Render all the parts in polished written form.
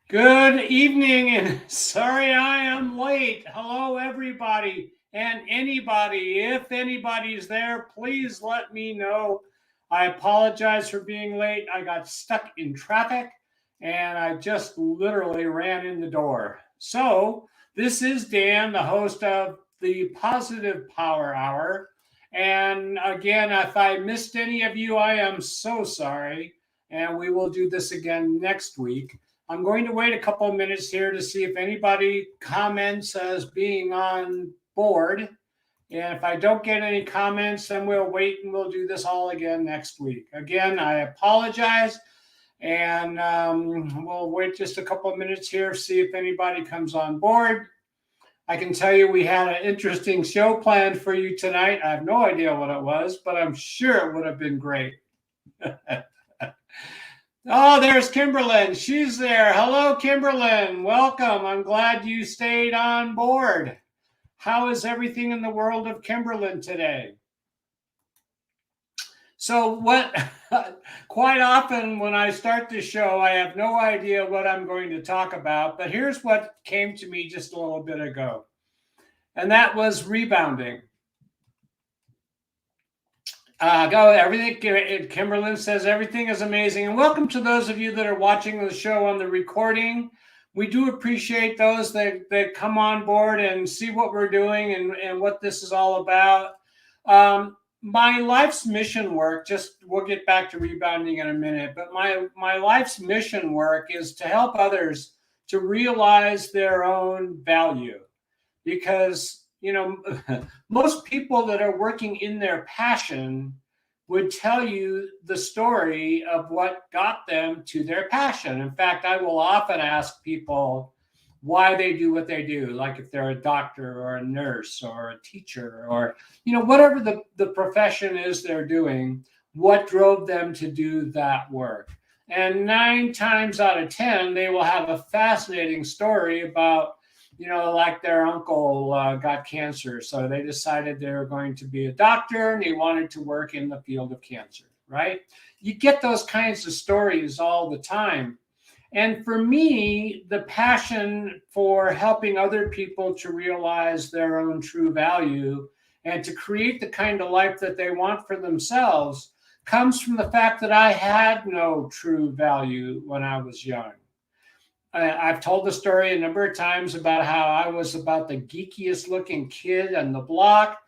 Good evening, and sorry I am late. Hello, everybody and anybody. If anybody's there, please let me know. I apologize for being late. I got stuck in traffic and I just literally ran in the door. So, this is Dan, the host of the Positive Power Hour. And again, if I missed any of you, I am so sorry. And we will do this again next week. I'm going to wait a couple of minutes here to see if anybody comments as being on board. And if I don't get any comments, then we'll wait and we'll do this all again next week. Again, I apologize. And we'll wait just a couple of minutes here, see if anybody comes on board. I can tell you we had an interesting show planned for you tonight. I have no idea what it was, but I'm sure it would have been great. Oh, there's Kimberlyn. She's there. Hello, Kimberlyn. Welcome. I'm glad you stayed on board. How is everything in the world of Kimberlyn today? So, quite often when I start the show, I have no idea what I'm going to talk about, but here's what came to me just a little bit ago, and that was rebounding. Everything. Kimberlyn says everything is amazing, and welcome to those of you that are watching the show on the recording. We do appreciate those that come on board and see what we're doing and what this is all about. My life's mission work. We'll get back to rebounding in a minute, but my life's mission work is to help others to realize their own value, because most people that are working in their passion would tell you the story of what got them to their passion. In fact, I will often ask people why they do what they do, like if they're a doctor or a nurse or a teacher or whatever the profession is they're doing, what drove them to do that work. And 9 times out of 10, they will have a fascinating story about like their uncle got cancer. So they decided they were going to be a doctor and he wanted to work in the field of cancer, right? You get those kinds of stories all the time. And for me, the passion for helping other people to realize their own true value and to create the kind of life that they want for themselves comes from the fact that I had no true value when I was young. I've told the story a number of times about how I was about the geekiest looking kid on the block.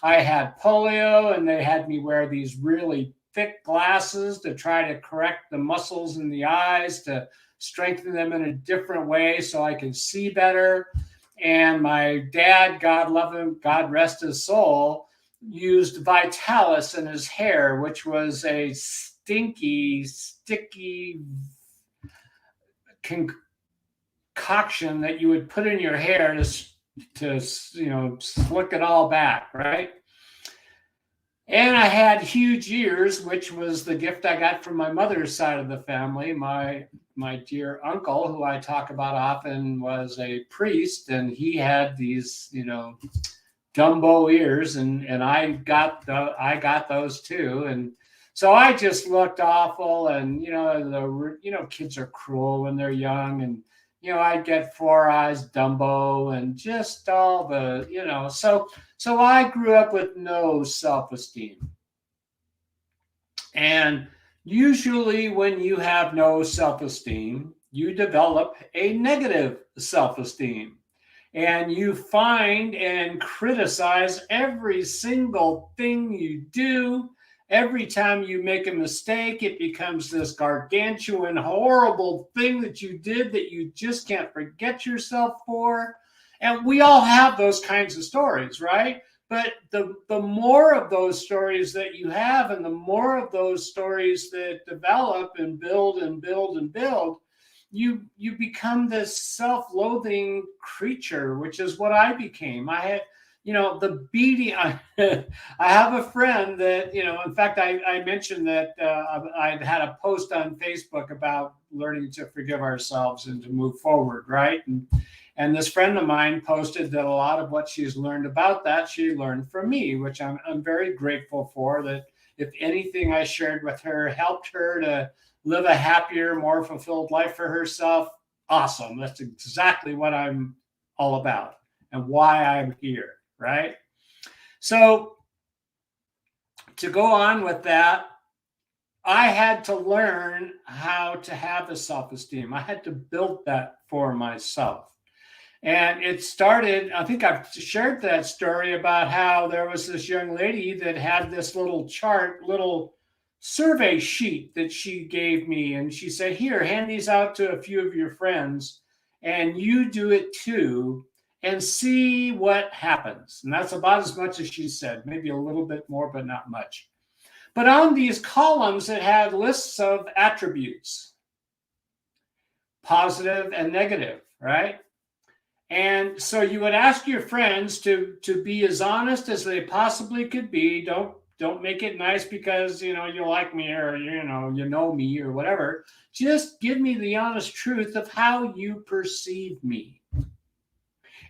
I had polio and they had me wear these really thick glasses to try to correct the muscles in the eyes, to strengthen them in a different way so I could see better. And my dad, God love him, God rest his soul, used Vitalis in his hair, which was a stinky, sticky concoction that you would put in your hair to slick it all back, right? And I had huge ears, which was the gift I got from my mother's side of the family. My dear uncle, who I talk about often, was a priest, and he had these Dumbo ears, and I got those too, and so I just looked awful. And kids are cruel when they're young, and I'd get 4 eyes Dumbo and just all the, so I grew up with no self-esteem. And usually when you have no self-esteem, you develop a negative self-esteem. And you find and criticize every single thing you do. Every time you make a mistake, it becomes this gargantuan, horrible thing that you did that you just can't forget yourself for. And we all have those kinds of stories, right? But the more of those stories that you have, and the more of those stories that develop and build and build and build, you become this self-loathing creature, which is what I became. I had the beating. I have a friend that, in fact, I mentioned that I'd had a post on Facebook about learning to forgive ourselves and to move forward, right? And this friend of mine posted that a lot of what she's learned about that, she learned from me, which I'm very grateful for. That if anything I shared with her helped her to live a happier, more fulfilled life for herself, awesome. That's exactly what I'm all about and why I'm here, right? So to go on with that, I had to learn how to have a self-esteem. I had to build that for myself. And it started, I think I've shared that story about how there was this young lady that had this little chart, little survey sheet that she gave me. And she said, here, hand these out to a few of your friends and you do it too and see what happens. And that's about as much as she said, maybe a little bit more, but not much. But on these columns, it had lists of attributes, positive and negative, right? And so you would ask your friends to be as honest as they possibly could be. Don't make it nice because you like me or you know me or whatever. Just give me the honest truth of how you perceive me.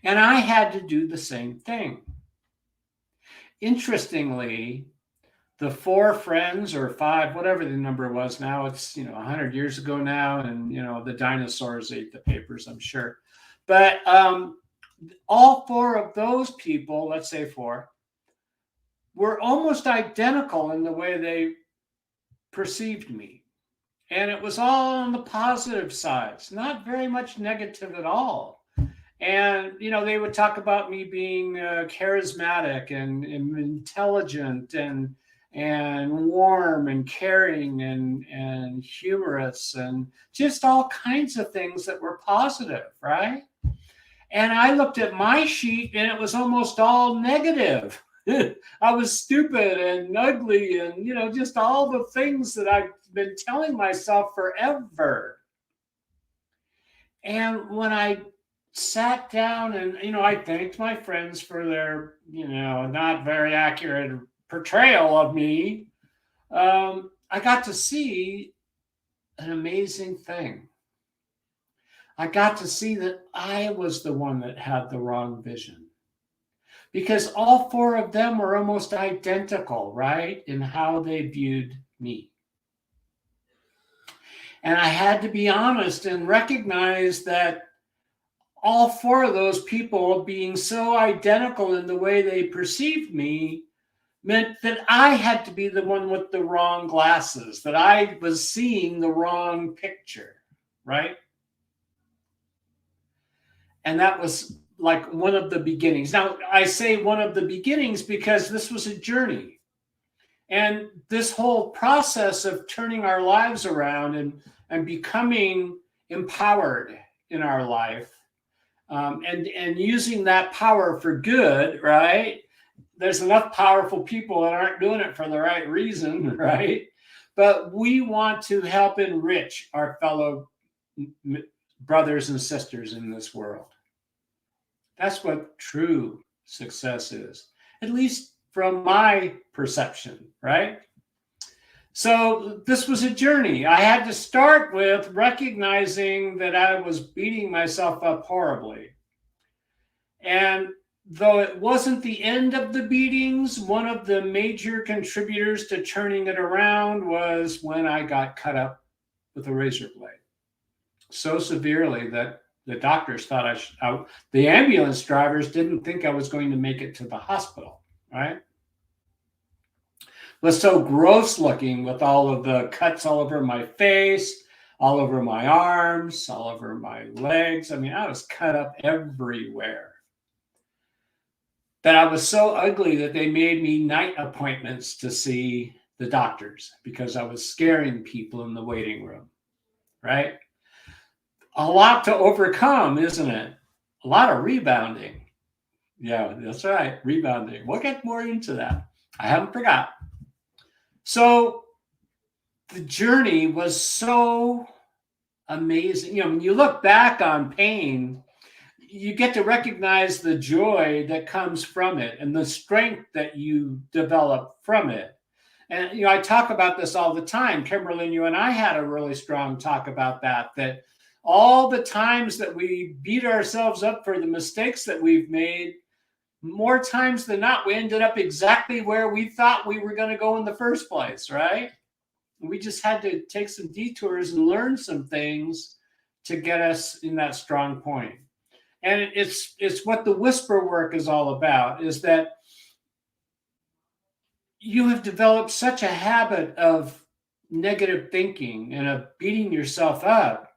And I had to do the same thing. Interestingly, the 4 friends or 5, whatever the number was now, it's 100 years ago now, and the dinosaurs ate the papers, I'm sure. But all 4 of those people, let's say 4, were almost identical in the way they perceived me. And it was all on the positive sides, not very much negative at all. And, they would talk about me being charismatic and intelligent and warm and caring and humorous and just all kinds of things that were positive, right? And I looked at my sheet and it was almost all negative. I was stupid and ugly and, just all the things that I've been telling myself forever. And when I sat down and, I thanked my friends for their, not very accurate portrayal of me, I got to see an amazing thing. I got to see that I was the one that had the wrong vision. Because all 4 of them were almost identical, right, in how they viewed me. And I had to be honest and recognize that all 4 of those people being so identical in the way they perceived me meant that I had to be the one with the wrong glasses, that I was seeing the wrong picture, right? And that was like one of the beginnings. Now, I say one of the beginnings because this was a journey. And this whole process of turning our lives around and becoming empowered in our life and using that power for good, right? There's enough powerful people that aren't doing it for the right reason, right? But we want to help enrich our fellow brothers and sisters in this world. That's what true success is, at least from my perception, right? So this was a journey. I had to start with recognizing that I was beating myself up horribly. And though it wasn't the end of the beatings, one of the major contributors to turning it around was when I got cut up with a razor blade so severely that the doctors thought the ambulance drivers didn't think I was going to make it to the hospital, right? It was so gross looking with all of the cuts all over my face, all over my arms, all over my legs. I mean, I was cut up everywhere. That I was so ugly that they made me night appointments to see the doctors because I was scaring people in the waiting room, right? A lot to overcome, isn't it? A lot of rebounding. Yeah, that's right, rebounding. We'll get more into that. I haven't forgot. So the journey was so amazing. When you look back on pain, you get to recognize the joy that comes from it and the strength that you develop from it. And, I talk about this all the time. Kimberly, you and I had a really strong talk about that all the times that we beat ourselves up for the mistakes that we've made, more times than not, we ended up exactly where we thought we were going to go in the first place, right? We just had to take some detours and learn some things to get us in that strong point. And it's what the whisper work is all about, is that you have developed such a habit of negative thinking and of beating yourself up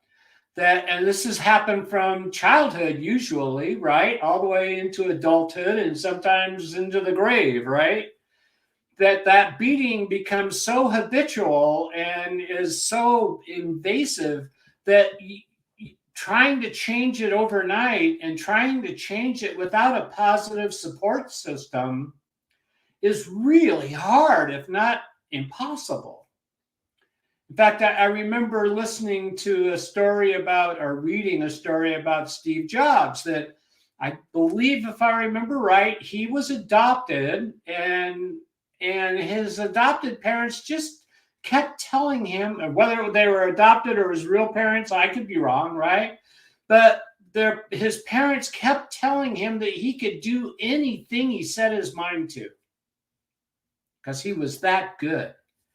that, and this has happened from childhood usually, right, all the way into adulthood and sometimes into the grave, right, that beating becomes so habitual and is so invasive that trying to change it overnight and trying to change it without a positive support system is really hard, if not impossible. In fact, I remember listening to a story about, or reading a story about Steve Jobs, that I believe, if I remember right, he was adopted, and his adopted parents just kept telling him, whether they were adopted or his real parents, I could be wrong, right? But his parents kept telling him that he could do anything he set his mind to, because he was that good.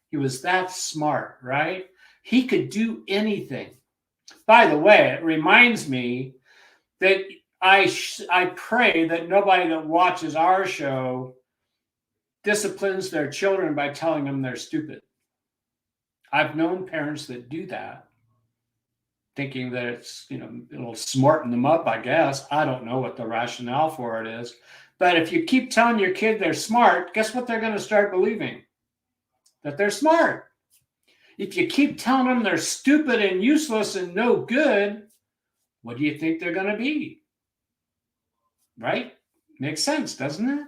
He was that smart, right? He could do anything. By the way, it reminds me that I pray that nobody that watches our show disciplines their children by telling them they're stupid. I've known parents that do that, thinking that it's, it'll smarten them up, I guess. I don't know what the rationale for it is. But if you keep telling your kid they're smart, guess what they're going to start believing? That they're smart. If you keep telling them they're stupid and useless and no good, what do you think they're going to be? Right? Makes sense, doesn't it?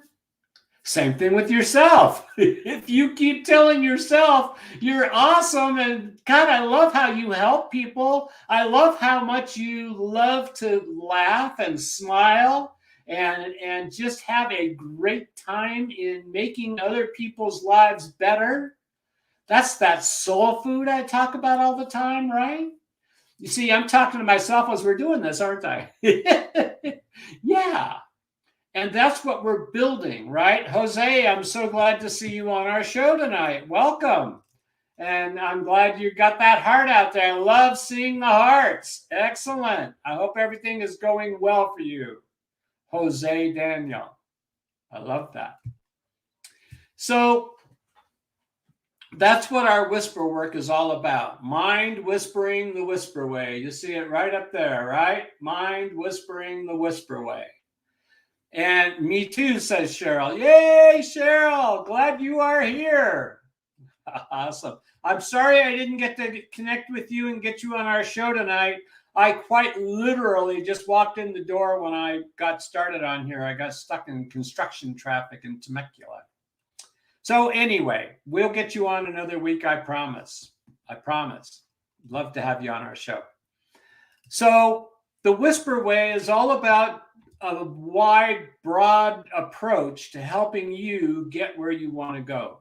Same thing with yourself. If you keep telling yourself you're awesome and God, I love how you help people. I love how much you love to laugh and smile and just have a great time in making other people's lives better. That's that soul food I talk about all the time, right? You see, I'm talking to myself as we're doing this, aren't I? Yeah. And that's what we're building, right? Jose, I'm so glad to see you on our show tonight. Welcome. And I'm glad you got that heart out there. I love seeing the hearts. Excellent. I hope everything is going well for you, Jose Daniel. I love that. So that's what our whisper work is all about. Mind whispering the whisper way. You see it right up there, right? Mind whispering the whisper way. And me too, says Cheryl. Yay, Cheryl. Glad you are here. Awesome. I'm sorry I didn't get to connect with you and get you on our show tonight. I quite literally just walked in the door when I got started on here. I got stuck in construction traffic in Temecula. So anyway, we'll get you on another week, I promise. I promise. Love to have you on our show. So the Whisper Way is all about a wide, broad approach to helping you get where you want to go.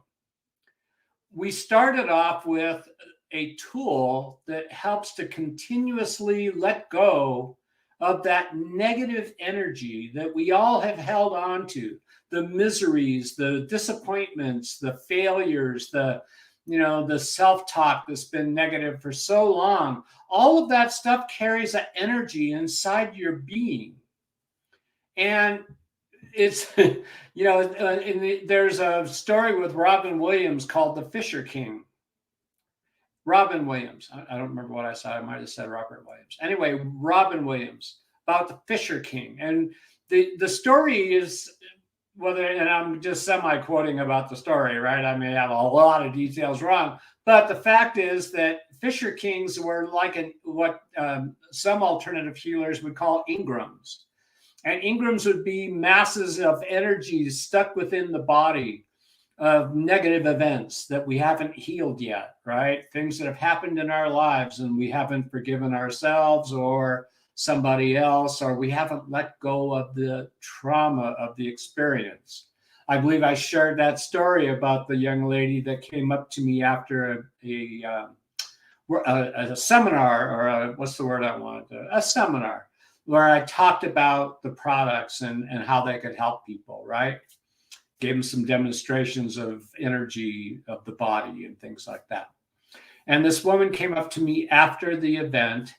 We started off with a tool that helps to continuously let go of that negative energy that we all have held on to, the miseries, the disappointments, the failures, the self-talk that's been negative for so long. All of that stuff carries an energy inside your being. And it's, there's a story with Robin Williams called The Fisher King. Robin Williams. I don't remember what I said. I might have said Robert Williams. Anyway, Robin Williams, about the Fisher King. And the story is, and I'm just semi-quoting about the story, right? I may have a lot of details wrong. But the fact is that Fisher Kings were like what some alternative healers would call Ingrams. And Ingrams would be masses of energy stuck within the body of negative events that we haven't healed yet, right? Things that have happened in our lives and we haven't forgiven ourselves or somebody else, or we haven't let go of the trauma of the experience. I believe I shared that story about the young lady that came up to me after a seminar, or what's the word I wanted? A seminar, where I talked about the products and how they could help people, right? Gave them some demonstrations of energy of the body and things like that. And this woman came up to me after the event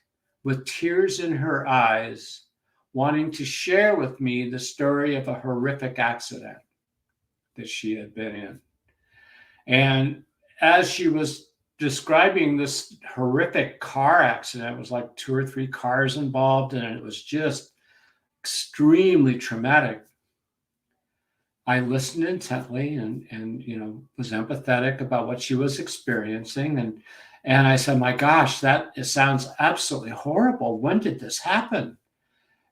with tears in her eyes, wanting to share with me the story of a horrific accident that she had been in. And as she was describing this horrific car accident, it was like 2 or 3 cars involved, and it was just extremely traumatic. I listened intently and was empathetic about what she was experiencing. And I said, my gosh, it sounds absolutely horrible. When did this happen?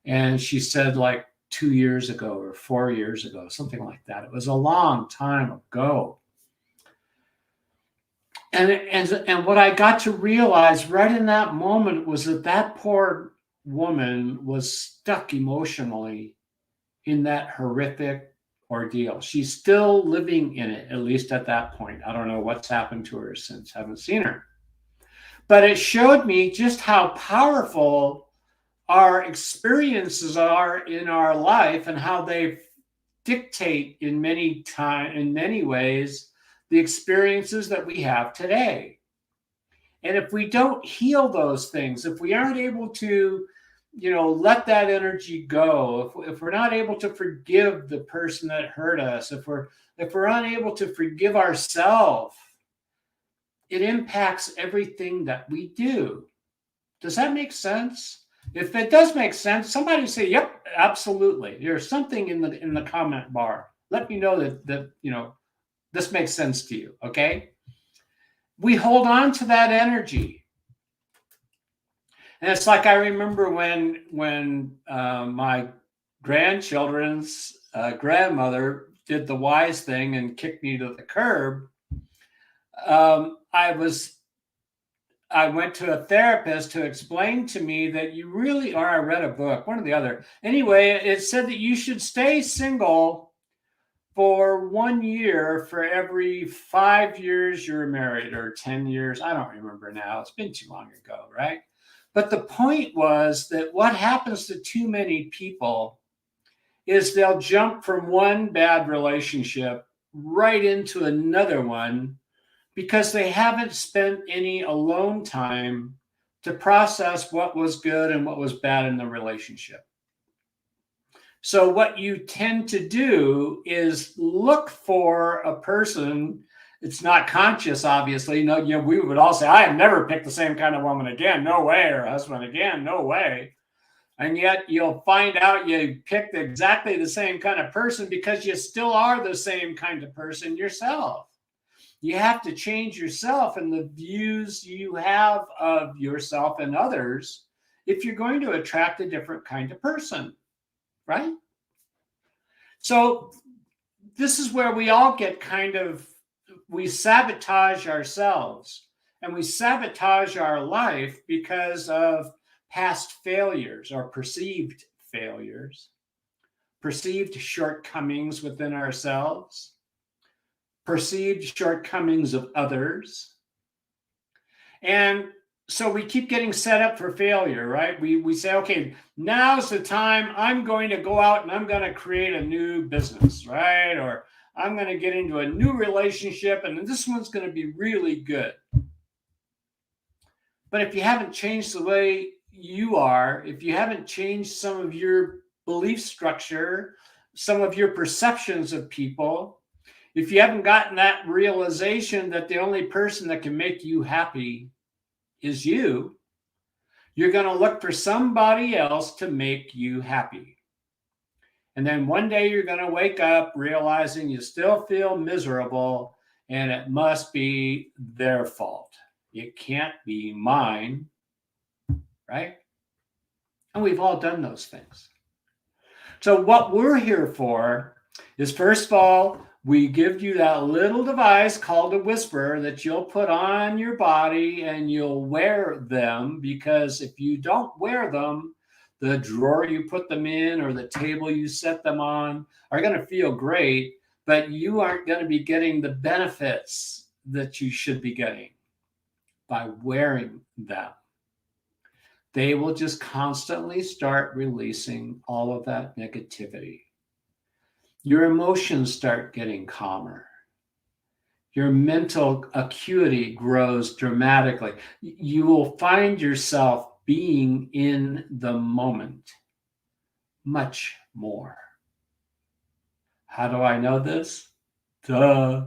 And she said, like 2 years ago or 4 years ago, something like that. It was a long time ago. And what I got to realize right in that moment was that poor woman was stuck emotionally in that horrific ordeal. She's still living in it, at least at that point. I don't know what's happened to her since. I haven't seen her. But it showed me just how powerful our experiences are in our life and how they dictate in many ways the experiences that we have today. And if we don't heal those things, if we aren't able to let that energy go, if we're not able to forgive the person that hurt us, if we're unable to forgive ourselves, it impacts everything that we do. Does that make sense? If it does make sense, somebody say, yep, absolutely. There's something in the comment bar. Let me know that this makes sense to you, okay? We hold on to that energy. And it's like I remember when my grandchildren's grandmother did the wise thing and kicked me to the curb. I went to a therapist to explain to me that you really are. I read a book, one or the other. Anyway, it said that you should stay single for 1 year for every 5 years you're married, or 10 years. I don't remember now. It's been too long ago, right? But the point was that what happens to too many people is they'll jump from one bad relationship right into another one because they haven't spent any alone time to process what was good and what was bad in the relationship. So what you tend to do is look for a person. It's not conscious, obviously. No, we would all say, I have never picked the same kind of woman again. No way. Or husband again. No way. And yet you'll find out you picked exactly the same kind of person because you still are the same kind of person yourself. You have to change yourself and the views you have of yourself and others if you're going to attract a different kind of person, right? So this is where we all get we sabotage ourselves and we sabotage our life because of past failures or perceived failures, perceived shortcomings within ourselves, perceived shortcomings of others. And so we keep getting set up for failure, right? We say, okay, now's the time I'm going to go out and I'm going to create a new business, right? Or I'm going to get into a new relationship and this one's going to be really good. But if you haven't changed the way you are, if you haven't changed some of your belief structure, some of your perceptions of people, if you haven't gotten that realization that the only person that can make you happy is you're going to look for somebody else to make you happy. And then one day you're going to wake up realizing you still feel miserable and it must be their fault. It can't be mine, right? And we've all done those things. So what we're here for is, first of all, we give you that little device called a whisper that you'll put on your body and you'll wear them, because if you don't wear them, the drawer you put them in or the table you set them on are going to feel great, but you aren't going to be getting the benefits that you should be getting by wearing them. They will just constantly start releasing all of that negativity. Your emotions start getting calmer. Your mental acuity grows dramatically. You will find yourself being in the moment much more. How do I know this? Duh.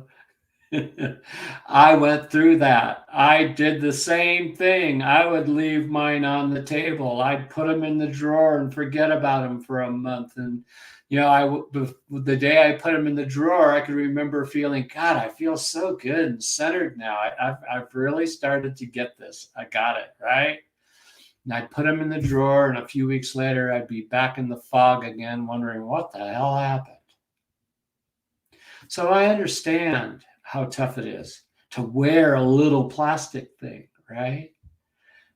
I went through that. I did the same thing. I would leave mine on the table. I'd put them in the drawer and forget about them for a month. And, the day I put them in the drawer, I could remember feeling, God, I feel so good and centered now. I've really started to get this. I got it, right? And I'd put them in the drawer, and a few weeks later, I'd be back in the fog again, wondering what the hell happened. So I understand how tough it is to wear a little plastic thing, right?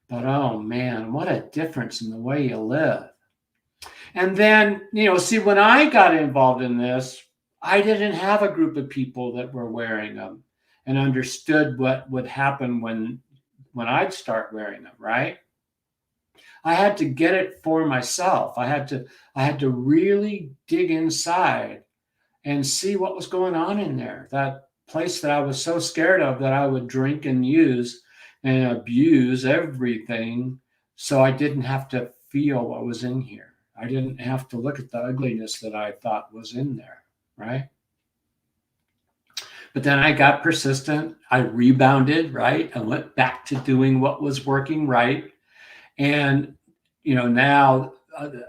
But oh man, what a difference in the way you live. And then, see, when I got involved in this, I didn't have a group of people that were wearing them and understood what would happen when I'd start wearing them, right? I had to get it for myself. I had to really dig inside and see what was going on in there. That place that I was so scared of that I would drink and use and abuse everything, so I didn't have to feel what was in here. I didn't have to look at the ugliness that I thought was in there, right? But then I got persistent. I rebounded, right? I went back to doing what was working right. And, now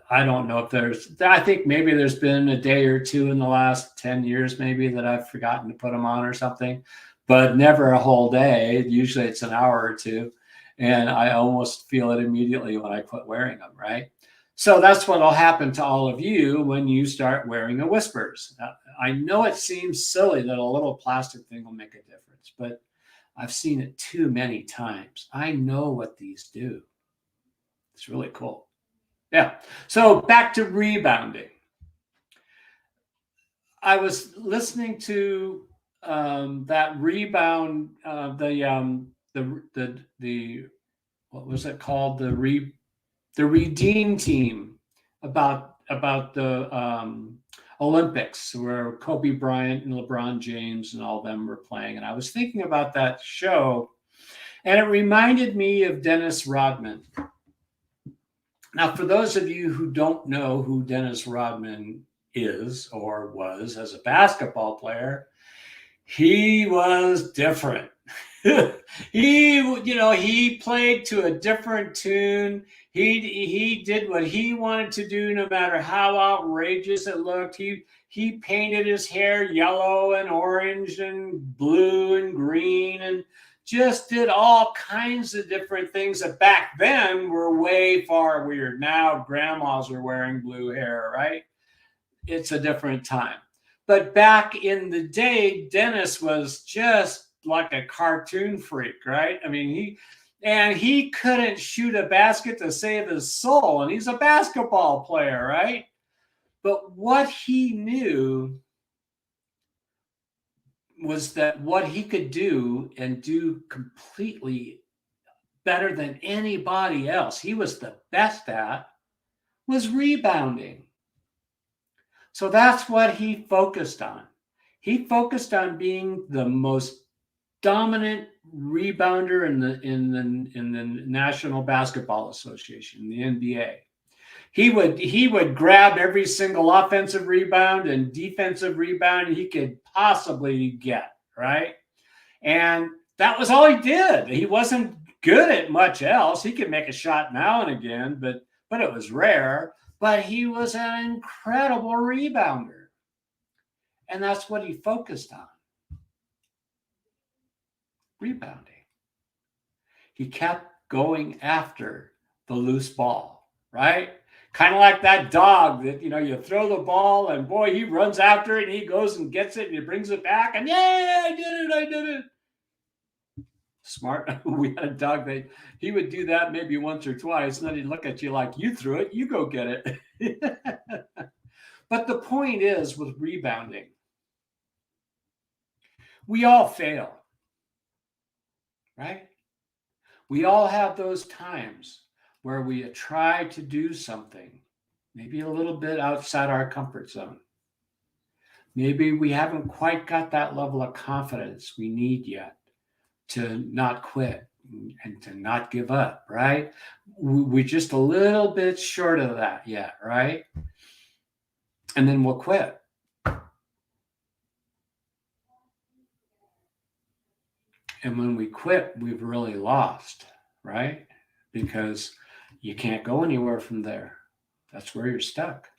I don't know if I think maybe there's been a day or two in the last 10 years, maybe, that I've forgotten to put them on or something, but never a whole day. Usually it's an hour or two. And I almost feel it immediately when I quit wearing them, right? So that's what will happen to all of you when you start wearing a Whispers. I know it seems silly that a little plastic thing will make a difference, but I've seen it too many times. I know what these do. It's really cool. Yeah. So back to rebounding. I was listening to that rebound, the what was it called? The Redeem Team about the Olympics, where Kobe Bryant and LeBron James and all of them were playing. And I was thinking about that show, and it reminded me of Dennis Rodman. Now, for those of you who don't know who Dennis Rodman is or was as a basketball player, he was different. He played to a different tune. He did what he wanted to do, no matter how outrageous it looked. He painted his hair yellow and orange and blue and green and just did all kinds of different things that back then were way far weird. Now grandmas are wearing blue hair, right? It's a different time. But back in the day, Dennis was just like a cartoon freak, right? I mean, he couldn't shoot a basket to save his soul, and he's a basketball player, right? But what he knew was that what he could do and do completely better than anybody else, he was the best at, was rebounding. So that's what he focused on. He focused on being the most dominant rebounder in the National Basketball Association, the NBA. He would grab every single offensive rebound and defensive rebound he could possibly get, right? And that was all he did. He wasn't good at much else. He could make a shot now and again, but it was rare. But he was an incredible rebounder. And that's what he focused on. Rebounding. He kept going after the loose ball, right? Kind of like that dog that, you throw the ball and boy, he runs after it and he goes and gets it and he brings it back and yeah, I did it. Smart. We had a dog that he would do that maybe once or twice, and then he'd look at you like, you threw it, you go get it. But the point is, with rebounding, we all fail, right? We all have those times where we try to do something, maybe a little bit outside our comfort zone. Maybe we haven't quite got that level of confidence we need yet to not quit and to not give up, right? we're just a little bit short of that yet, right? And then we'll quit. And when we quit, we've really lost, right? Because you can't go anywhere from there. That's where you're stuck.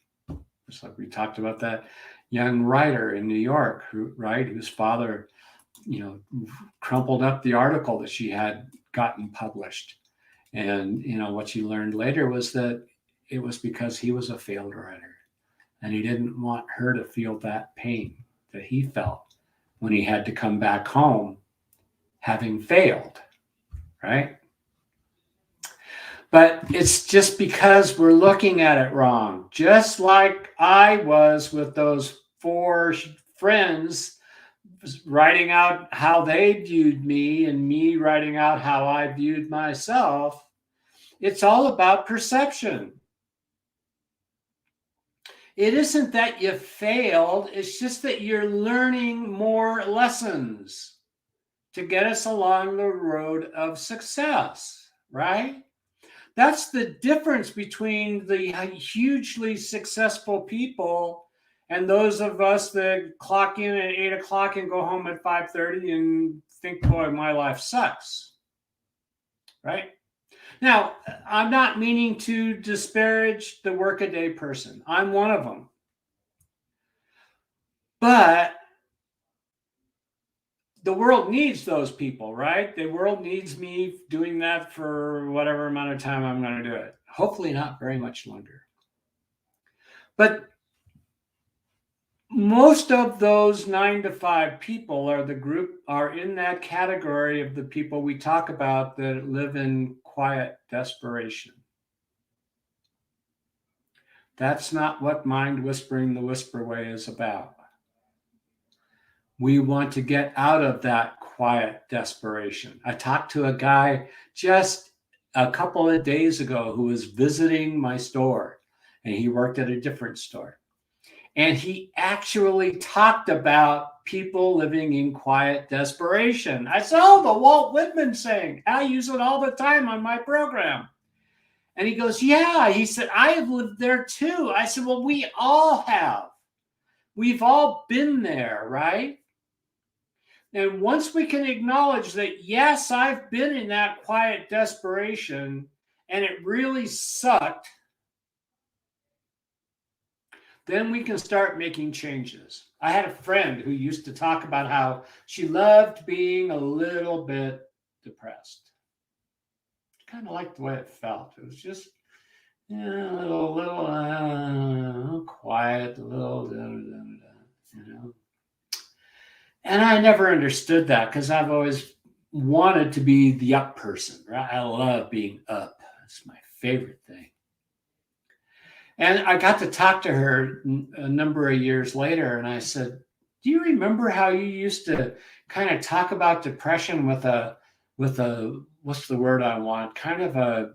It's like we talked about that young writer in New York, whose father, crumpled up the article that she had gotten published. And, what she learned later was that it was because he was a failed writer. And he didn't want her to feel that pain that he felt when he had to come back home having failed, right? But it's just because we're looking at it wrong. Just like I was with those 4 friends writing out how they viewed me and me writing out how I viewed myself. It's all about perception. It isn't that you failed. It's just that you're learning more lessons to get us along the road of success, right? That's the difference between the hugely successful people and those of us that clock in at 8 o'clock and go home at 5:30 and think, boy, my life sucks, right? Now, I'm not meaning to disparage the workaday person. I'm one of them. But the world needs those people, right? The world needs me doing that for whatever amount of time I'm going to do it. Hopefully not very much longer. But most of those 9 to 5 people are in that category of the people we talk about that live in quiet desperation. That's not what Mind Whispering the Whisper Way is about. We want to get out of that quiet desperation. I talked to a guy just a couple of days ago who was visiting my store, and he worked at a different store. And he actually talked about people living in quiet desperation. I said, oh, the Walt Whitman saying. I use it all the time on my program. And he goes, yeah. He said, I have lived there too. I said, well, we all have. We've all been there, right? And once we can acknowledge that, yes, I've been in that quiet desperation and it really sucked, then we can start making changes. I had a friend who used to talk about how she loved being a little bit depressed. Kind of liked the way it felt. It was just a little quiet, a little, And I never understood that because I've always wanted to be the up person, right? I love being up. It's my favorite thing. And I got to talk to her a number of years later, and I said, do you remember how you used to kind of talk about depression with a what's the word I want? Kind of a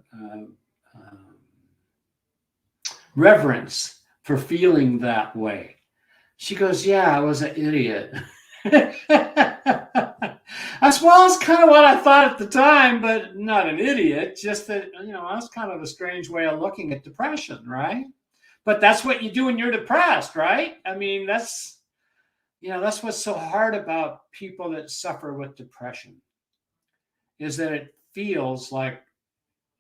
reverence for feeling that way. She goes, yeah, I was an idiot. As well as kind of what I thought at the time, but not an idiot, just that, that's kind of a strange way of looking at depression, right? But that's what you do when you're depressed, right? I mean, that's what's so hard about people that suffer with depression, is that it feels like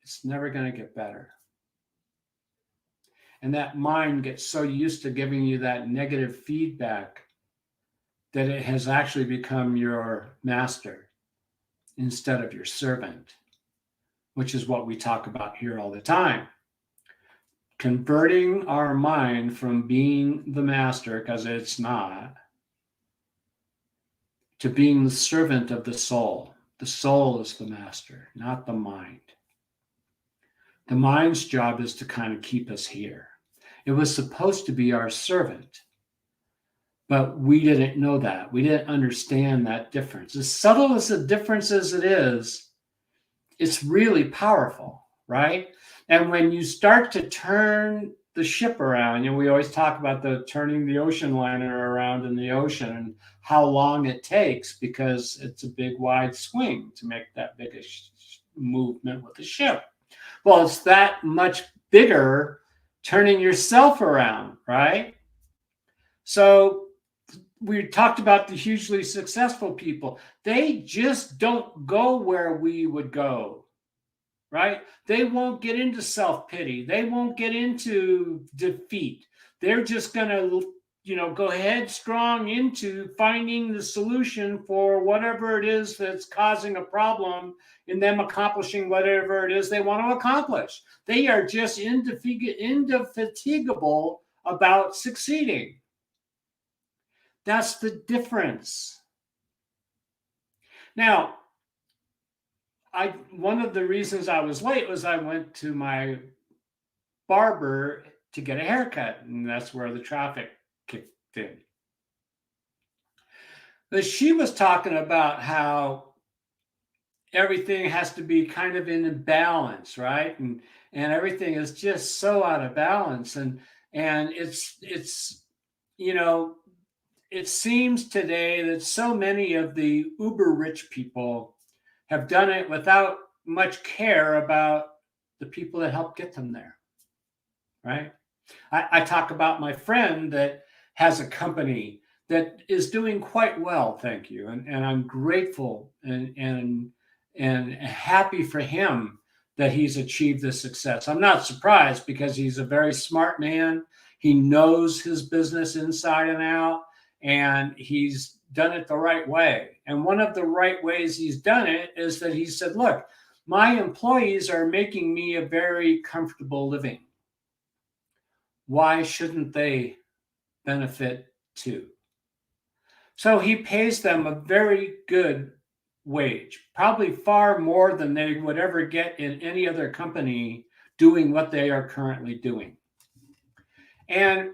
it's never going to get better. And that mind gets so used to giving you that negative feedback that it has actually become your master instead of your servant, which is what we talk about here all the time. Converting our mind from being the master, because it's not, to being the servant of the soul. The soul is the master, not the mind. The mind's job is to kind of keep us here. It was supposed to be our servant. But we didn't know that. We didn't understand that difference. As subtle as the difference as it is, it's really powerful, right? And when you start to turn the ship around, we always talk about turning the ocean liner around in the ocean and how long it takes, because it's a big wide swing to make that big movement with the ship. Well, it's that much bigger turning yourself around, right? So we talked about the hugely successful people. They just don't go where we would go, right? They won't get into self-pity. They won't get into defeat. They're just going to, go headstrong into finding the solution for whatever it is that's causing a problem in them accomplishing whatever it is they want to accomplish. They are just indefatigable about succeeding. That's the difference. Now, one of the reasons I was late was I went to my barber to get a haircut, and that's where the traffic kicked in. But she was talking about how everything has to be kind of in balance, right? And everything is just so out of balance, and it's it seems today that so many of the uber rich people have done it without much care about the people that help get them there, right? I talk about my friend that has a company that is doing quite well, thank you, and I'm grateful and happy for him that he's achieved this success. I'm not surprised because he's a very smart man. He knows his business inside and out, and he's done it the right way. And one of the right ways he's done it is that he said, look, my employees are making me a very comfortable living. Why shouldn't they benefit too? So he pays them a very good wage, probably far more than they would ever get in any other company doing what they are currently doing. And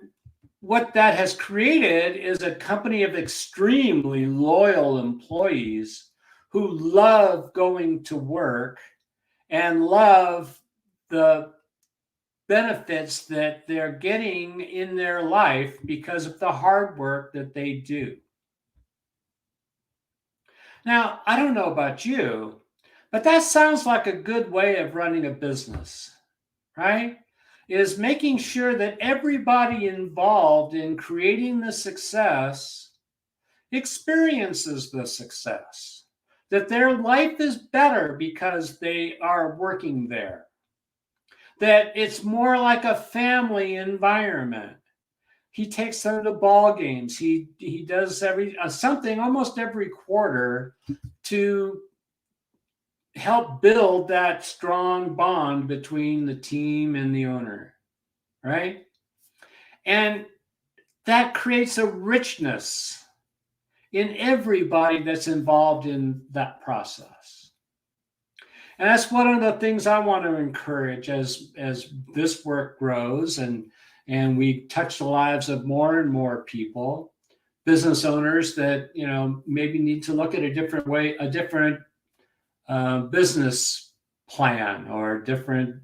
what that has created is a company of extremely loyal employees who love going to work and love the benefits that they're getting in their life because of the hard work that they do. Now, I don't know about you, but that sounds like a good way of running a business, right? Is making sure that everybody involved in creating the success experiences the success, that their life is better because they are working there, that it's more like a family environment. He takes them to ball games. He does something almost every quarter to help build that strong bond between the team and the owner, right? And that creates a richness in everybody that's involved in that process. And that's one of the things I want to encourage as this work grows and we touch the lives of more and more people, business owners that maybe need to look at a different business plan or different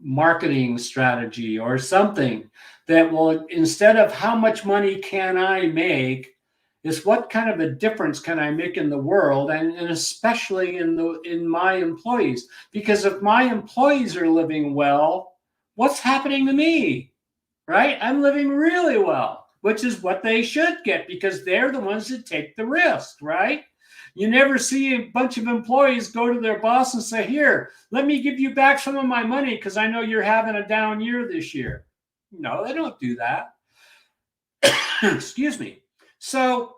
marketing strategy or something that will, instead of how much money can I make, is what kind of a difference can I make in the world, and especially in my employees. Because if my employees are living well, what's happening to me, right? I'm living really well, which is what they should get because they're the ones that take the risk, right? You never see a bunch of employees go to their boss and say, here, let me give you back some of my money because I know you're having a down year this year. No, they don't do that. Excuse me. So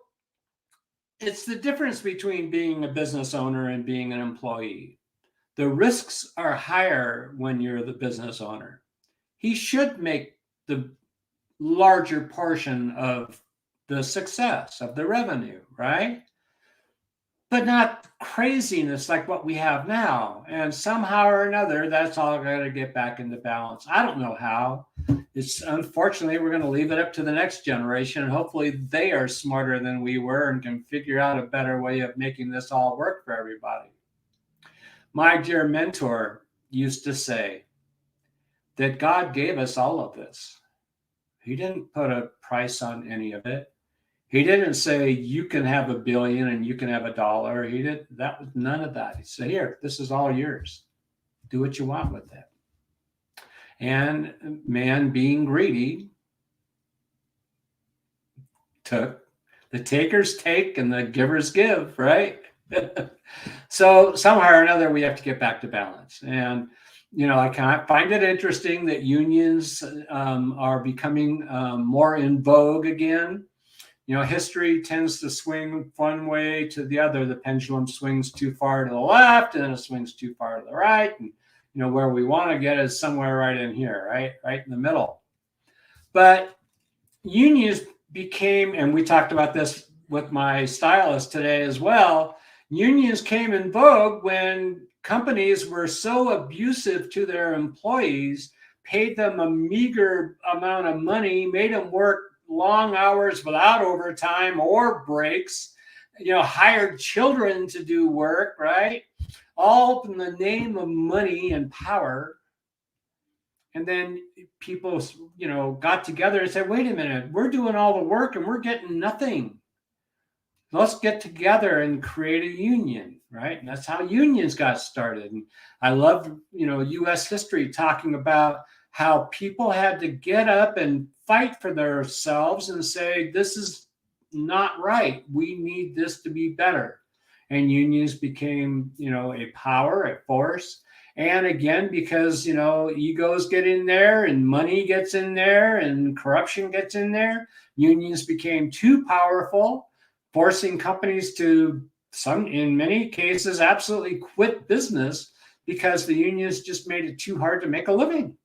it's the difference between being a business owner and being an employee. The risks are higher when you're the business owner. He should make the larger portion of the success of the revenue, right? But not craziness like what we have now. And somehow or another, that's all got to get back into balance. I don't know how. It's unfortunately, we're going to leave it up to the next generation. And hopefully they are smarter than we were and can figure out a better way of making this all work for everybody. My dear mentor used to say that God gave us all of this. He didn't put a price on any of it. He didn't say you can have $1 billion and you can have $1. He did that with none of that. He said, here, this is all yours. Do what you want with it. And man, being greedy, took. The takers take and the givers give, right? So somehow or another, we have to get back to balance. And I kind of find it interesting that unions are becoming more in vogue again. History tends to swing one way to the other. The pendulum swings too far to the left, and then it swings too far to the right. And where we want to get is somewhere right in here, right in the middle. But unions became, and we talked about this with my stylist today as well, unions came in vogue when companies were so abusive to their employees, paid them a meager amount of money, made them work long hours without overtime or breaks, hired children to do work, right? All in the name of money and power. And then people, got together and said, wait a minute, we're doing all the work and we're getting nothing. Let's get together and create a union, right? And that's how unions got started. And I love, U.S. history talking about how people had to get up and fight for themselves and say, this is not right. We need this to be better. And unions became, a power, a force. And again, because, egos get in there and money gets in there and corruption gets in there, unions became too powerful, forcing companies to, in many cases, absolutely quit business because the unions just made it too hard to make a living.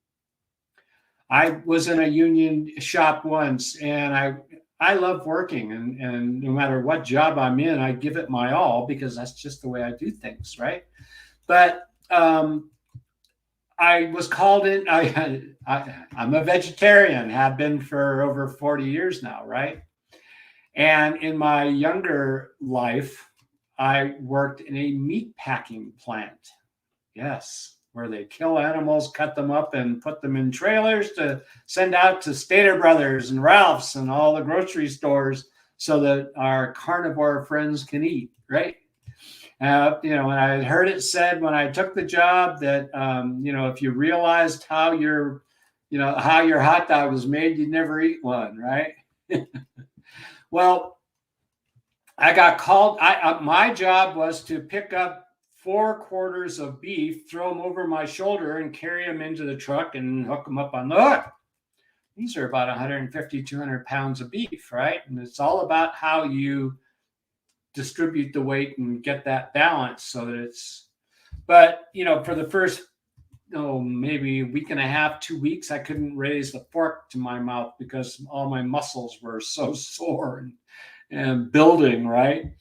I was in a union shop once, and I love working, and no matter what job I'm in, I give it my all because that's just the way I do things, right? But I was called in. I'm a vegetarian, have been for over 40 years now, right? And in my younger life, I worked in a meat packing plant. Yes, where they kill animals, cut them up, and put them in trailers to send out to Stater Brothers and Ralph's and all the grocery stores so that our carnivore friends can eat, right? And I had heard it said when I took the job that, if you realized how your hot dog was made, you'd never eat one, right? Well, I got called. My job was to pick up 4 quarters of beef, throw them over my shoulder, and carry them into the truck and hook them up on the hook. These are about 150, 200 pounds of beef, right? And it's all about how you distribute the weight and get that balance so that it's, but for the first maybe a week and a half, 2 weeks, I couldn't raise the fork to my mouth because all my muscles were so sore and building, right?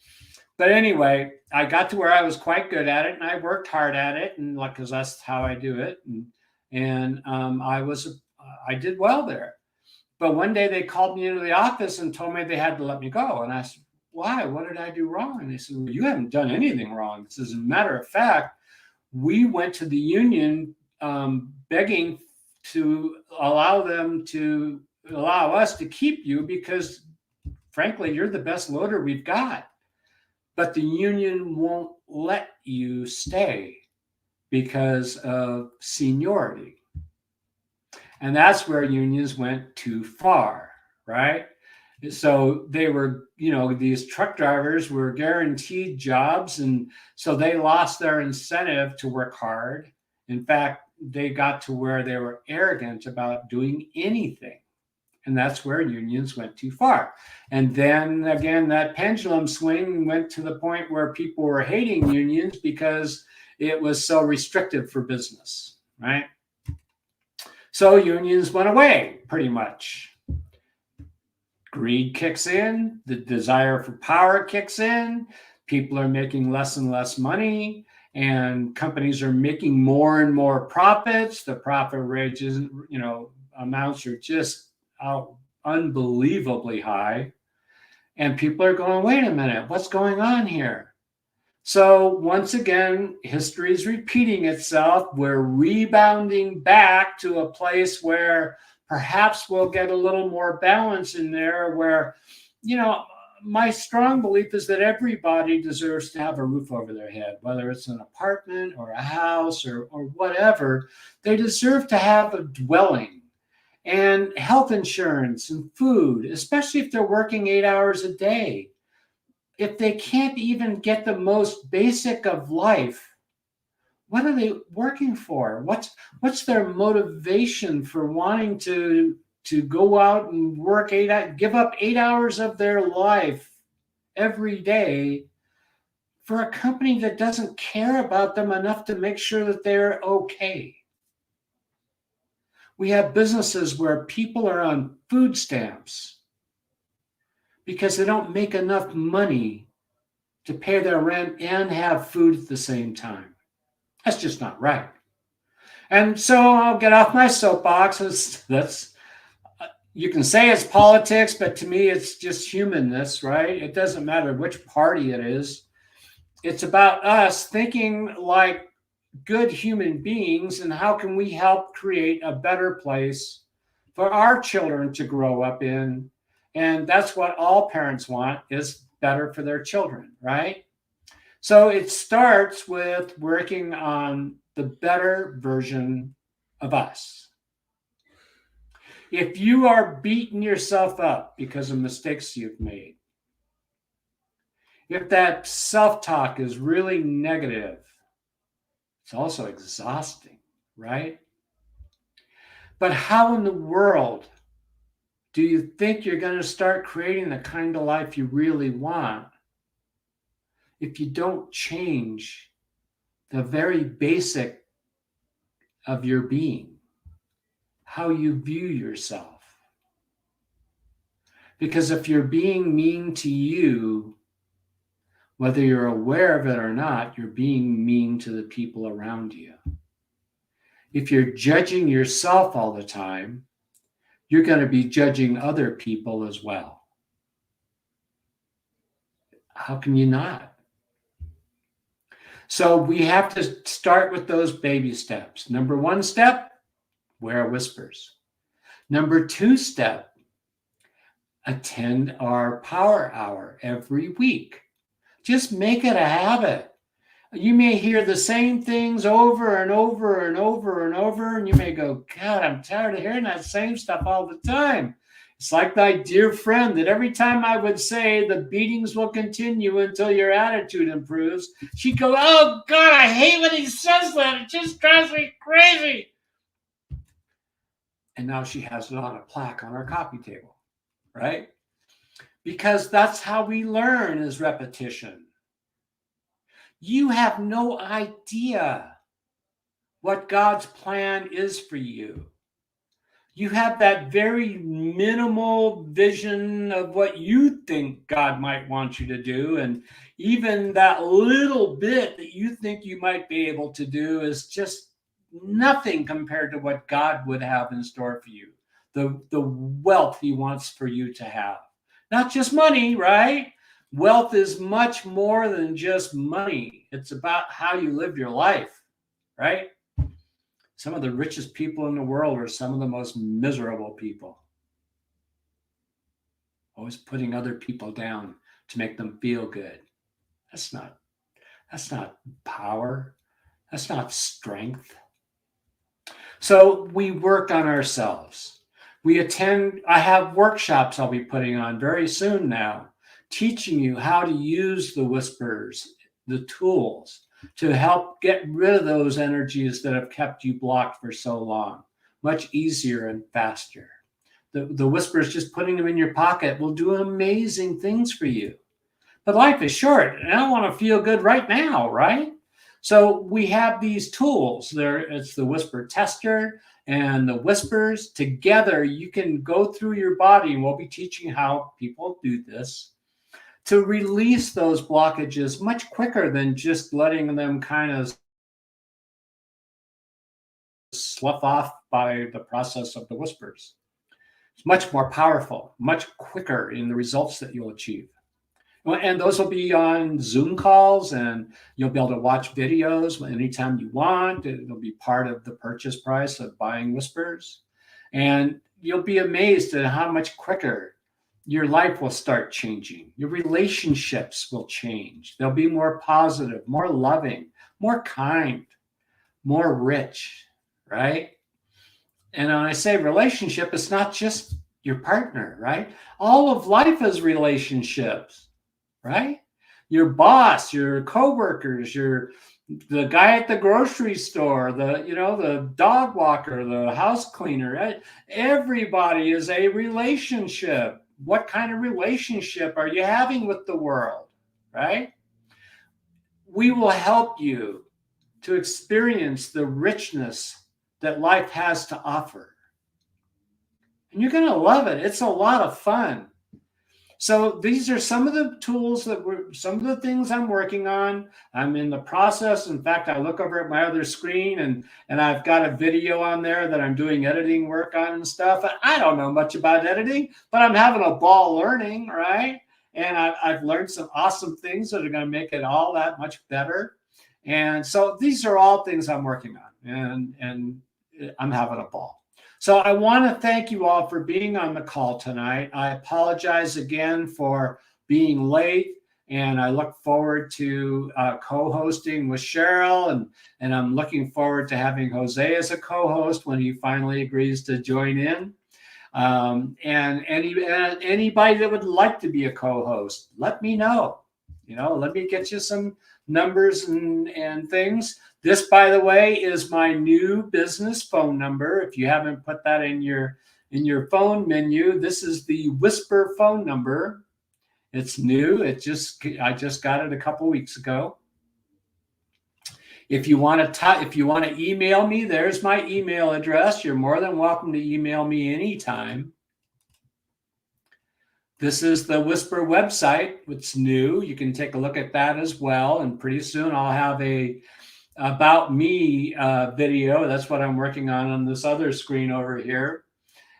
But anyway, I got to where I was quite good at it, and I worked hard at it, and because that's how I do it, and I did well there. But one day they called me into the office and told me they had to let me go, and I said, why? What did I do wrong? And they said, well, you haven't done anything wrong. As a matter of fact, we went to the union begging to allow us to keep you because, frankly, you're the best loader we've got. But the union won't let you stay because of seniority. And that's where unions went too far, right? So they were, these truck drivers were guaranteed jobs. And so they lost their incentive to work hard. In fact, they got to where they were arrogant about doing anything. And that's where unions went too far. And then again, that pendulum swing went to the point where people were hating unions because it was so restrictive for business, right? So unions went away pretty much. Greed kicks in, the desire for power kicks in, people are making less and less money, and companies are making more and more profits. The profit ranges, amounts are just unbelievably high. And people are going, wait a minute, what's going on here? So once again, history is repeating itself. We're rebounding back to a place where perhaps we'll get a little more balance in there where, my strong belief is that everybody deserves to have a roof over their head, whether it's an apartment or a house or whatever. They deserve to have a dwelling and health insurance and food, especially if they're working 8 hours a day. If they can't even get the most basic of life, what are they working for? What's their motivation for wanting to go out and work give up 8 hours of their life every day for a company that doesn't care about them enough to make sure that they're okay? We have businesses where people are on food stamps because they don't make enough money to pay their rent and have food at the same time. That's just not right. And so I'll get off my soapbox. You can say it's politics, but to me, it's just humanness, right? It doesn't matter which party it is. It's about us thinking like good human beings, and how can we help create a better place for our children to grow up in? And that's what all parents want, is better for their children, right? So it starts with working on the better version of us. If you are beating yourself up because of mistakes you've made, if that self-talk is really negative, it's also exhausting, right? But how in the world do you think you're going to start creating the kind of life you really want if you don't change the very basic of your being, how you view yourself? Because if you're being mean to you, whether you're aware of it or not, you're being mean to the people around you. If you're judging yourself all the time, you're going to be judging other people as well. How can you not? So we have to start with those baby steps. Number 1 step, wear whispers. Number 2 step, attend our power hour every week. Just make it a habit. You may hear the same things over and over and over and over, and you may go, God, I'm tired of hearing that same stuff all the time. It's like my dear friend that every time I would say the beatings will continue until your attitude improves, she'd go, oh God, I hate when he says that. It just drives me crazy. And now she has it on a plaque on her coffee table, right? Because that's how we learn, is repetition. You have no idea what God's plan is for you. You have that very minimal vision of what you think God might want you to do. And even that little bit that you think you might be able to do is just nothing compared to what God would have in store for you. The wealth he wants for you to have. Not just money, right? Wealth is much more than just money. It's about how you live your life, right? Some of the richest people in the world are some of the most miserable people. Always putting other people down to make them feel good. That's not power. That's not strength. So we work on ourselves. I have workshops I'll be putting on very soon now, teaching you how to use the whispers, the tools, to help get rid of those energies that have kept you blocked for so long. Much easier and faster. The whispers, just putting them in your pocket, will do amazing things for you. But life is short, and I want to feel good right now, right? So we have these tools. It's the whisper tester and the whispers. Together, you can go through your body, and we'll be teaching how people do this, to release those blockages much quicker than just letting them kind of slough off by the process of the whispers. It's much more powerful, much quicker in the results that you'll achieve. And those will be on Zoom calls, and you'll be able to watch videos anytime you want. It'll be part of the purchase price of buying whispers. And you'll be amazed at how much quicker your life will start changing. Your relationships will change. They'll be more positive, more loving, more kind, more rich, right? And when I say relationship, it's not just your partner, right? All of life is relationships, right? Your boss, your coworkers, the guy at the grocery store, the dog walker, the house cleaner, right? Everybody is a relationship. What kind of relationship are you having with the world, right? We will help you to experience the richness that life has to offer. And you're going to love it. It's a lot of fun. So these are some of the tools some of the things I'm working on. I'm in the process. In fact, I look over at my other screen and I've got a video on there that I'm doing editing work on and stuff. I don't know much about editing, but I'm having a ball learning, right? And I've learned some awesome things that are going to make it all that much better. And so these are all things I'm working on, and I'm having a ball. So I want to thank you all for being on the call tonight. I apologize again for being late, and I look forward to co-hosting with Cheryl, and I'm looking forward to having Jose as a co-host when he finally agrees to join in. And anybody that would like to be a co-host, let me know. Let me get you some numbers and things. This, by the way, is my new business phone number. If you haven't put that in your phone menu, this is the Whisper phone number. It's new. I just got it a couple weeks ago. If you want to email me, there's my email address. You're more than welcome to email me anytime. This is the Whisper website. It's new. You can take a look at that as well. And pretty soon I'll have a about me video. That's what I'm working on this other screen over here.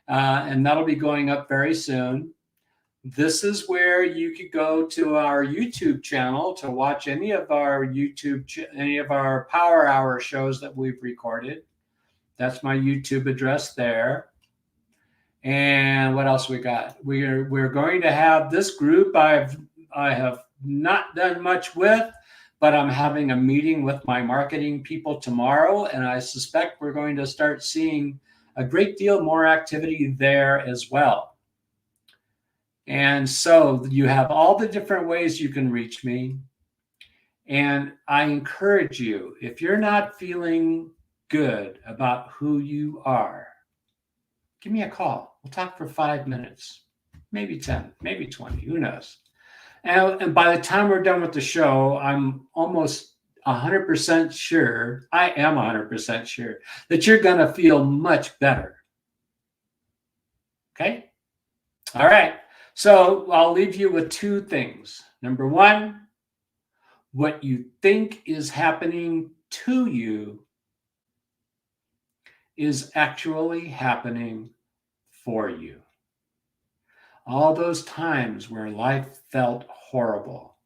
And that'll be going up very soon. This is where you could go to our YouTube channel to watch any of our Power Hour shows that we've recorded. That's my YouTube address there. And what else we got? We're going to have this group I have not done much with, but I'm having a meeting with my marketing people tomorrow, and I suspect we're going to start seeing a great deal more activity there as well. And so you have all the different ways you can reach me. And I encourage you, if you're not feeling good about who you are, give me a call. We'll talk for 5 minutes, maybe 10, maybe 20, who knows? And by the time we're done with the show, I'm almost 100% sure, I am 100% sure that you're going to feel much better. Okay? All right. So I'll leave you with two things. Number one, what you think is happening to you is actually happening for you. All those times where life felt horrible,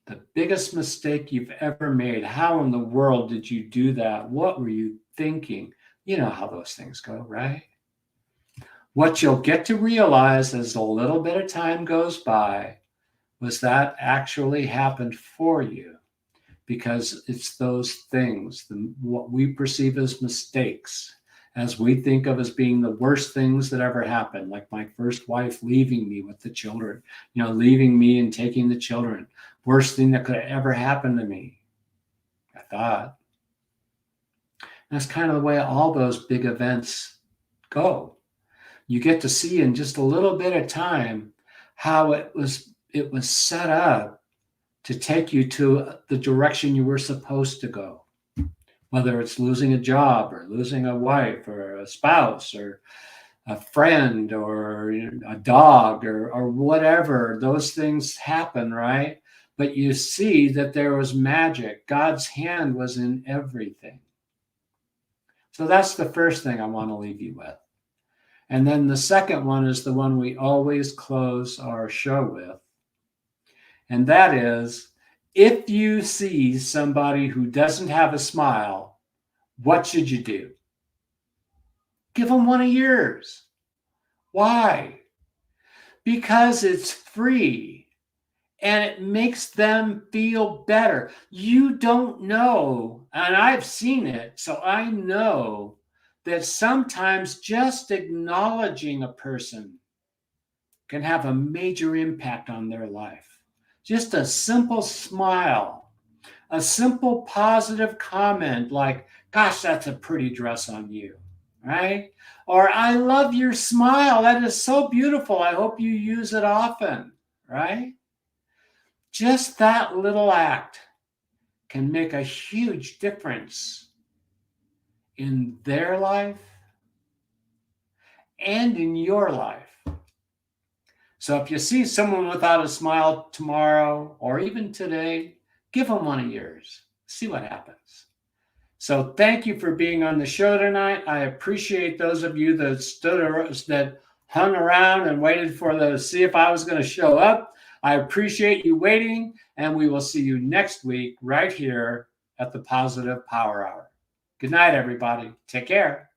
the biggest mistake you've ever made, how in the world did you do that? What were you thinking? You know how those things go, right? What you'll get to realize as a little bit of time goes by was that actually happened for you, because it's those things, what we perceive as mistakes, as we think of as being the worst things that ever happened, like my first wife leaving me with the children, leaving me and taking the children. Worst thing that could have ever happened to me, I thought. And that's kind of the way all those big events go. You get to see in just a little bit of time how it was set up to take you to the direction you were supposed to go. Whether it's losing a job or losing a wife or a spouse or a friend or a dog or whatever, those things happen, right? But you see that there was magic. God's hand was in everything. So that's the first thing I want to leave you with. And then the second one is the one we always close our show with. And that is, if you see somebody who doesn't have a smile, what should you do? Give them one of yours. Why? because it's free and it makes them feel better. You don't know, and I've seen it, so I know that sometimes just acknowledging a person can have a major impact on their life. Just a simple smile, a simple positive comment like, gosh, that's a pretty dress on you, right? Or I love your smile. That is so beautiful. I hope you use it often, right? Just that little act can make a huge difference in their life and in your life. So if you see someone without a smile tomorrow or even today, give them one of yours. See what happens. So thank you for being on the show tonight. I appreciate those of you that hung around and waited to see if I was going to show up. I appreciate you waiting, and we will see you next week right here at the Positive Power Hour. Good night, everybody. Take care.